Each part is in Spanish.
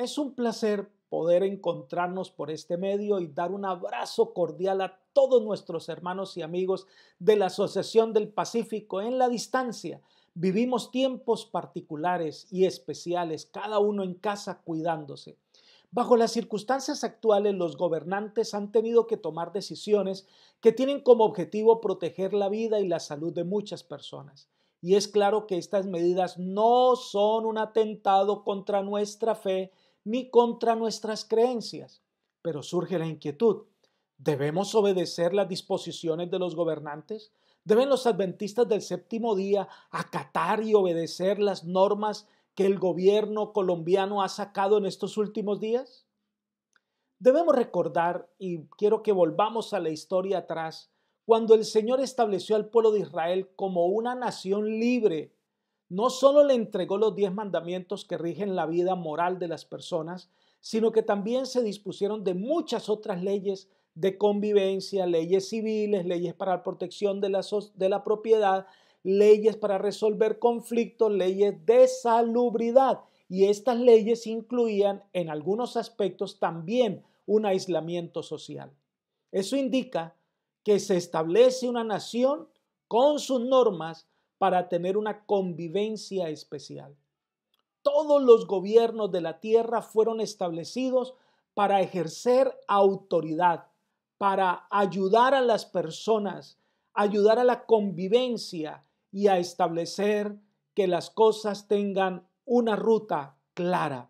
Es un placer poder encontrarnos por este medio y dar un abrazo cordial a todos nuestros hermanos y amigos de la Asociación del Pacífico en la distancia. Vivimos tiempos particulares y especiales, cada uno en casa cuidándose. Bajo las circunstancias actuales, los gobernantes han tenido que tomar decisiones que tienen como objetivo proteger la vida y la salud de muchas personas. Y es claro que estas medidas no son un atentado contra nuestra fe ni contra nuestras creencias. Pero surge la inquietud. ¿Debemos obedecer las disposiciones de los gobernantes? ¿Deben los adventistas del séptimo día acatar y obedecer las normas que el gobierno colombiano ha sacado en estos últimos días? Debemos recordar, y quiero que volvamos a la historia atrás, cuando el Señor estableció al pueblo de Israel como una nación libre. No solo le entregó los 10 mandamientos que rigen la vida moral de las personas, sino que también se dispusieron de muchas otras leyes de convivencia, leyes civiles, leyes para la protección de la propiedad, leyes para resolver conflictos, leyes de salubridad. Y estas leyes incluían en algunos aspectos también un aislamiento social. Eso indica que se establece una nación con sus normas para tener una convivencia especial. Todos los gobiernos de la tierra fueron establecidos para ejercer autoridad, para ayudar a las personas, ayudar a la convivencia y a establecer que las cosas tengan una ruta clara.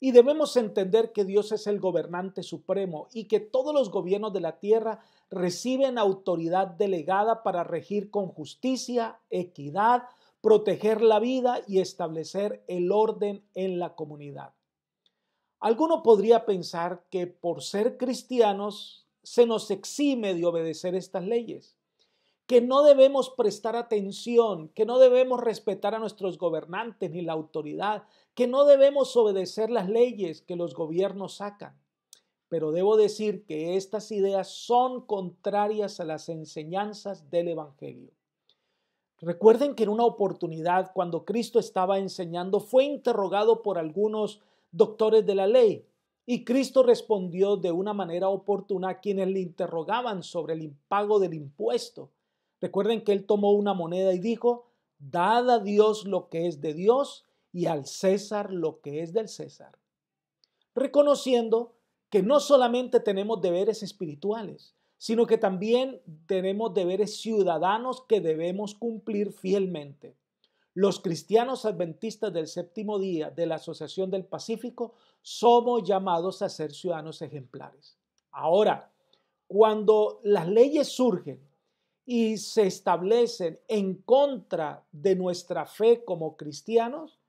Y debemos entender que Dios es el gobernante supremo y que todos los gobiernos de la tierra reciben autoridad delegada para regir con justicia, equidad, proteger la vida y establecer el orden en la comunidad. Alguno podría pensar que por ser cristianos se nos exime de obedecer estas leyes, que no debemos prestar atención, que no debemos respetar a nuestros gobernantes ni la autoridad, que no debemos obedecer las leyes que los gobiernos sacan. Pero debo decir que estas ideas son contrarias a las enseñanzas del Evangelio. Recuerden que en una oportunidad, cuando Cristo estaba enseñando, fue interrogado por algunos doctores de la ley y Cristo respondió de una manera oportuna a quienes le interrogaban sobre el impago del impuesto. Recuerden que él tomó una moneda y dijo: dad a Dios lo que es de Dios y al César lo que es del César. Reconociendo que no solamente tenemos deberes espirituales, sino que también tenemos deberes ciudadanos que debemos cumplir fielmente. Los cristianos adventistas del séptimo día de la Asociación del Pacífico somos llamados a ser ciudadanos ejemplares. Ahora, cuando las leyes surgen y se establecen en contra de nuestra fe como cristianos,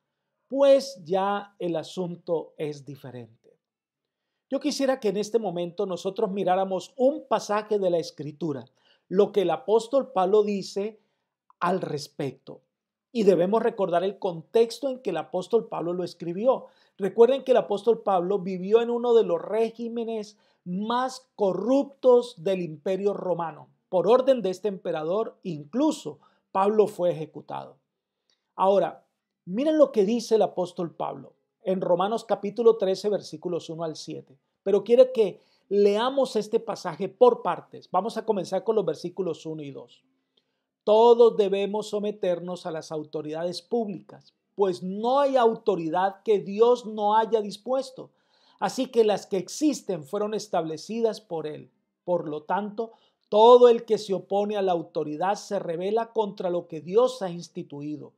pues ya el asunto es diferente. Yo quisiera que en este momento nosotros miráramos un pasaje de la Escritura, lo que el apóstol Pablo dice al respecto. Y debemos recordar el contexto en que el apóstol Pablo lo escribió. Recuerden que el apóstol Pablo vivió en uno de los regímenes más corruptos del Imperio Romano. Por orden de este emperador, incluso Pablo fue ejecutado. Ahora, miren lo que dice el apóstol Pablo en Romanos capítulo 13, versículos 1 al 7. Pero quiero que leamos este pasaje por partes. Vamos a comenzar con los versículos 1 y 2. Todos debemos someternos a las autoridades públicas, pues no hay autoridad que Dios no haya dispuesto. Así que las que existen fueron establecidas por Él. Por lo tanto, todo el que se opone a la autoridad se rebela contra lo que Dios ha instituido.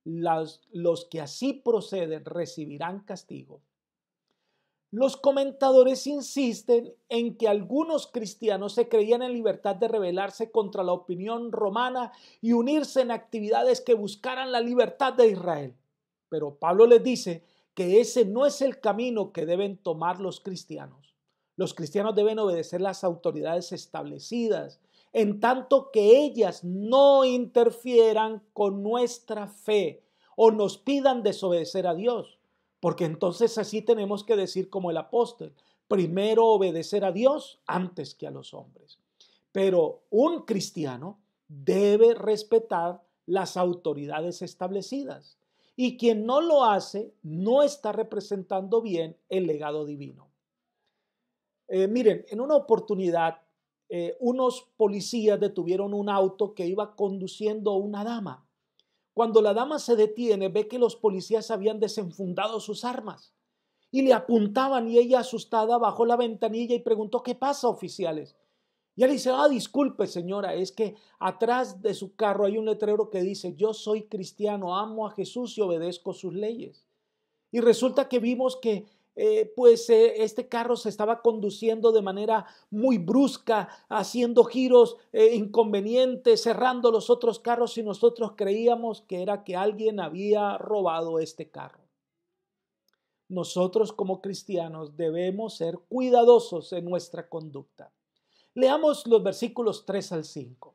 Los que así proceden recibirán castigo. Los comentadores insisten en que algunos cristianos se creían en libertad de rebelarse contra la opinión romana y unirse en actividades que buscaran la libertad de Israel. Pero Pablo les dice que ese no es el camino que deben tomar los cristianos. Los cristianos deben obedecer las autoridades establecidas, en tanto que ellas no interfieran con nuestra fe o nos pidan desobedecer a Dios. Porque entonces así tenemos que decir como el apóstol: primero obedecer a Dios antes que a los hombres. Pero un cristiano debe respetar las autoridades establecidas. Y quien no lo hace no está representando bien el legado divino. Miren, en una oportunidad, unos policías detuvieron un auto que iba conduciendo una dama. Cuando la dama se detiene, ve que los policías habían desenfundado sus armas y le apuntaban, y ella, asustada, bajó la ventanilla y preguntó: ¿qué pasa, oficiales? Y él dice: disculpe, señora, es que atrás de su carro hay un letrero que dice: yo soy cristiano, amo a Jesús y obedezco sus leyes. Y resulta que vimos que este carro se estaba conduciendo de manera muy brusca, haciendo giros inconvenientes, cerrando los otros carros, y nosotros creíamos que era que alguien había robado este carro. Nosotros como cristianos debemos ser cuidadosos en nuestra conducta. Leamos los versículos 3 al 5.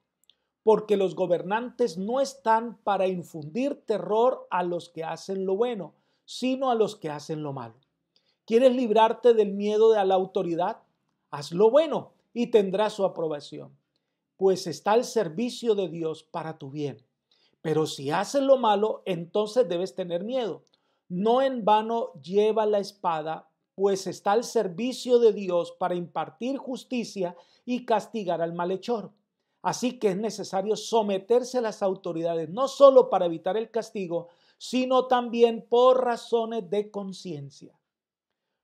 Porque los gobernantes no están para infundir terror a los que hacen lo bueno, sino a los que hacen lo malo. ¿Quieres librarte del miedo a la autoridad? Haz lo bueno y tendrás su aprobación, pues está al servicio de Dios para tu bien. Pero si haces lo malo, entonces debes tener miedo. No en vano lleva la espada, pues está al servicio de Dios para impartir justicia y castigar al malhechor. Así que es necesario someterse a las autoridades, no solo para evitar el castigo, sino también por razones de conciencia.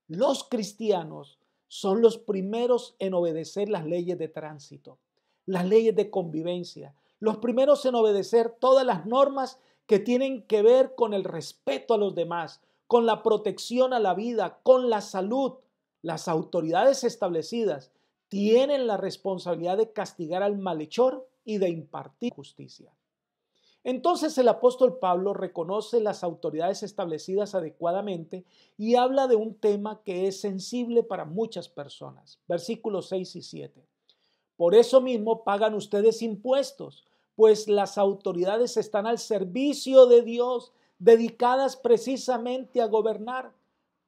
Los cristianos son los primeros en obedecer las leyes de tránsito, las leyes de convivencia, los primeros en obedecer todas las normas que tienen que ver con el respeto a los demás, con la protección a la vida, con la salud. Las autoridades establecidas tienen la responsabilidad de castigar al malhechor y de impartir justicia. Entonces el apóstol Pablo reconoce las autoridades establecidas adecuadamente y habla de un tema que es sensible para muchas personas. Versículos 6 y 7. Por eso mismo pagan ustedes impuestos, pues las autoridades están al servicio de Dios, dedicadas precisamente a gobernar.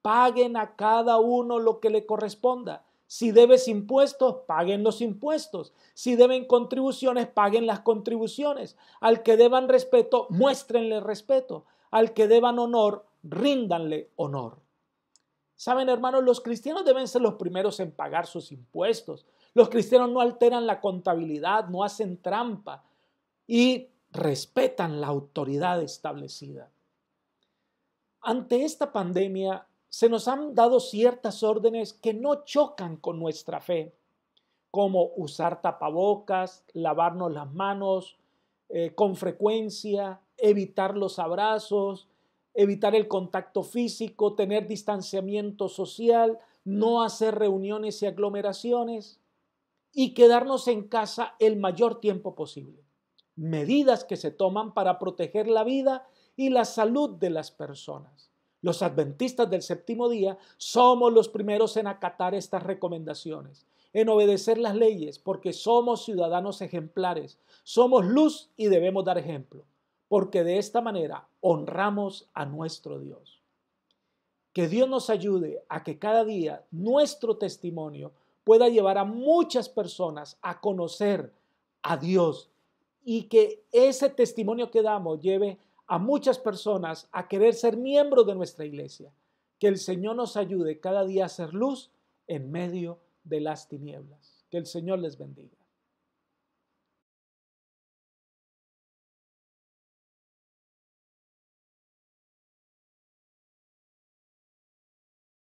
Paguen a cada uno lo que le corresponda. Si debes impuestos, paguen los impuestos. Si deben contribuciones, paguen las contribuciones. Al que deban respeto, muéstrenle respeto. Al que deban honor, ríndanle honor. Saben, hermanos, los cristianos deben ser los primeros en pagar sus impuestos. Los cristianos no alteran la contabilidad, no hacen trampa y respetan la autoridad establecida. Ante esta pandemia, se nos han dado ciertas órdenes que no chocan con nuestra fe, como usar tapabocas, lavarnos las manos con frecuencia, evitar los abrazos, evitar el contacto físico, tener distanciamiento social, no hacer reuniones y aglomeraciones y quedarnos en casa el mayor tiempo posible. Medidas que se toman para proteger la vida y la salud de las personas. Los adventistas del séptimo día somos los primeros en acatar estas recomendaciones, en obedecer las leyes, porque somos ciudadanos ejemplares, somos luz y debemos dar ejemplo, porque de esta manera honramos a nuestro Dios. Que Dios nos ayude a que cada día nuestro testimonio pueda llevar a muchas personas a conocer a Dios y que ese testimonio que damos lleve a muchas personas a querer ser miembros de nuestra iglesia. Que el Señor nos ayude cada día a ser luz en medio de las tinieblas. Que el Señor les bendiga.